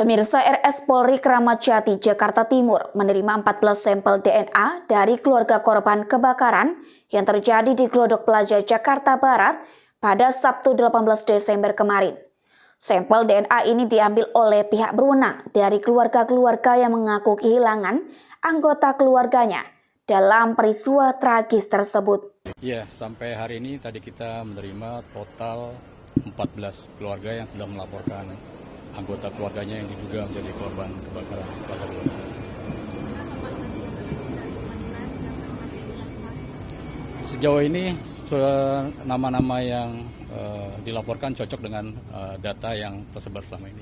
Pemirsa, RS Polri Kramat Jati, Jakarta Timur menerima 14 sampel DNA dari keluarga korban kebakaran yang terjadi di Glodok Plaza, Jakarta Barat pada Sabtu 18 Desember kemarin. Sampel DNA ini diambil oleh pihak berwenang dari keluarga-keluarga yang mengaku kehilangan anggota keluarganya dalam peristiwa tragis tersebut. Ya, sampai hari ini tadi kita menerima total 14 keluarga yang sudah melaporkan anggota keluarganya yang diduga menjadi korban kebakaran Plaza Glodok. Sejauh ini nama-nama yang dilaporkan cocok dengan data yang tersebar selama ini.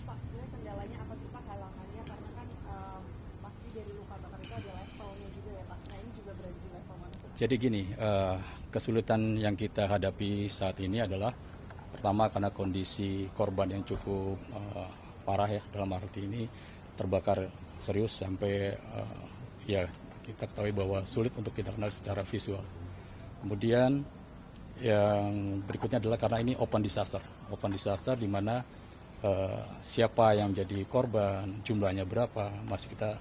Pak, sebenarnya kendalanya apa sih Pak, halangannya? Karena kan pasti dari luka bakar itu ada levelnya juga ya Pak. Nah ini juga berada di level mana sih? Jadi gini, kesulitan yang kita hadapi saat ini adalah pertama karena kondisi korban yang cukup parah ya, dalam arti ini terbakar serius sampai ya kita ketahui bahwa sulit untuk kita kenal secara visual. Kemudian yang berikutnya adalah karena ini open disaster di mana siapa yang menjadi korban, jumlahnya berapa masih kita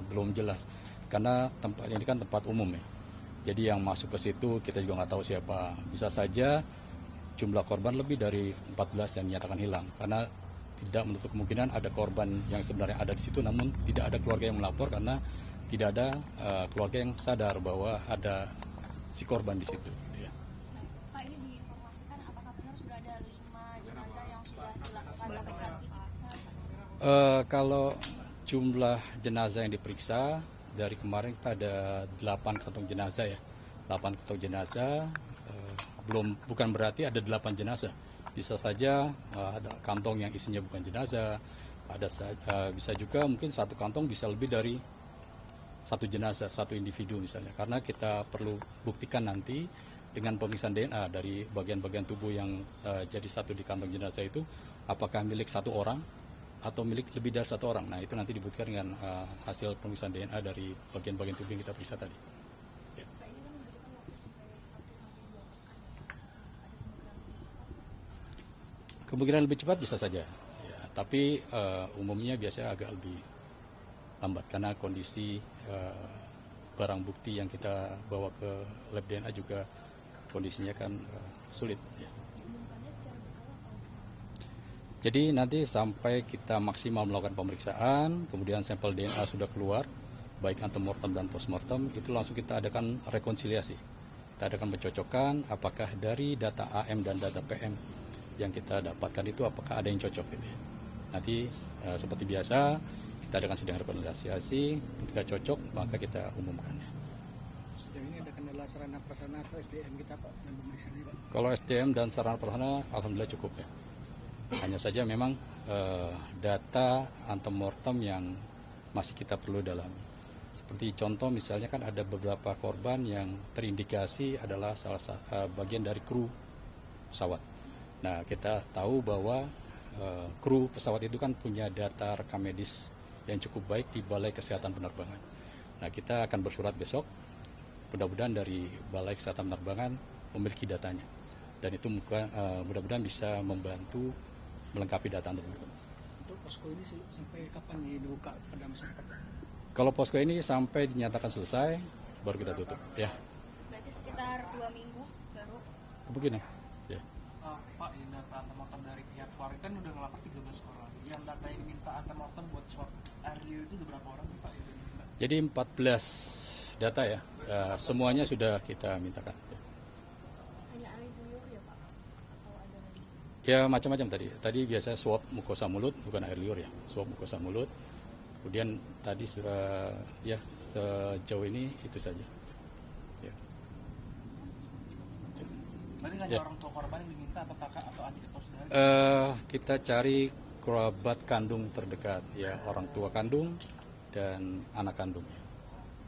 belum jelas karena tempat ini kan tempat umum ya. Jadi yang masuk ke situ kita juga nggak tahu siapa. Bisa saja jumlah korban lebih dari 14 yang dinyatakan hilang karena tidak menutup kemungkinan ada korban yang sebenarnya ada di situ namun tidak ada keluarga yang melapor karena tidak ada keluarga yang sadar bahwa ada si korban di situ. Ya. Pak, ini diinformasikan apakah benar sudah ada 5 jenazah yang sudah dilakukan pemeriksaan fisik? Kalau jumlah jenazah yang diperiksa dari kemarin kita ada 8 kantong jenazah ya. 8 kantong jenazah bukan berarti ada 8 jenazah. Bisa saja ada kantong yang isinya bukan jenazah. Bisa juga mungkin satu kantong bisa lebih dari satu jenazah, satu individu misalnya. Karena kita perlu buktikan nanti dengan pemeriksaan DNA dari bagian-bagian tubuh yang jadi satu di kantong jenazah itu apakah milik satu orang atau milik lebih dari satu orang. Nah itu nanti dibuktikan dengan hasil pemeriksaan DNA dari bagian-bagian tubuh yang kita periksa tadi. Ya. Kemungkinan lebih cepat bisa saja, ya, tapi umumnya biasanya agak lebih lambat karena kondisi barang bukti yang kita bawa ke lab DNA juga kondisinya kan sulit. Ya. Jadi nanti sampai kita maksimal melakukan pemeriksaan, kemudian sampel DNA sudah keluar, baik antemortem dan postmortem, itu langsung kita adakan rekonsiliasi. Kita adakan pencocokan apakah dari data AM dan data PM yang kita dapatkan itu apakah ada yang cocok gitu ya. Nanti seperti biasa kita adakan sidang rekonsiliasi, ketika cocok maka kita umumkan. Sejauh ini ada kendala sarana prasarana atau SDM kita Pak dan pemeriksaan ini Pak? Kalau SDM dan sarana prasarana alhamdulillah cukup ya. Hanya saja memang data antemortem yang masih kita perlu dalami. Seperti contoh misalnya kan ada beberapa korban yang terindikasi adalah bagian dari kru pesawat. Nah kita tahu bahwa kru pesawat itu kan punya data rekam medis yang cukup baik di Balai Kesehatan Penerbangan. Nah kita akan bersurat besok, mudah-mudahan dari Balai Kesehatan Penerbangan memiliki datanya. Dan itu mudah-mudahan bisa membantu melengkapi data tersebut. Untuk posko ini sampai kapan dibuka pada masyarakat? Kalau posko ini sampai dinyatakan selesai, baru kita tutup. Ya. Berarti sekitar 2 minggu baru? Kemungkinan. Ya. Pak, ini data antemortem dari pihak keluarga kan udah ngelapor 13 orang. Yang data yang diminta antemortem buat swab earlier itu udah berapa orang Pak? Jadi 14 data ya. Semuanya sudah kita mintakan. Hanya air liur ya Pak? Atau ada lagi? Ya macam-macam tadi. Tadi biasanya swab mukosa mulut, bukan air liur ya. Swab mukosa mulut. Kemudian tadi ya sejauh ini itu saja. Ya. Berarti hanya Ya. orang tua korban yang diminta atau kakak atau adik atau saudara? Kita cari kerabat kandung terdekat, ya orang tua kandung dan anak kandungnya.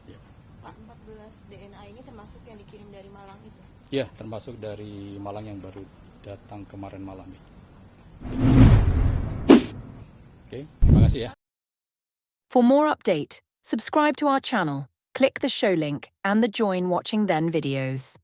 Ya. Pak, 14 DNA ini termasuk yang dikirim dari Malang itu? Ya, termasuk dari Malang yang baru datang kemarin malam ini. Oke, terima kasih ya. For more update, subscribe to our channel, click the show link and the join watching then videos.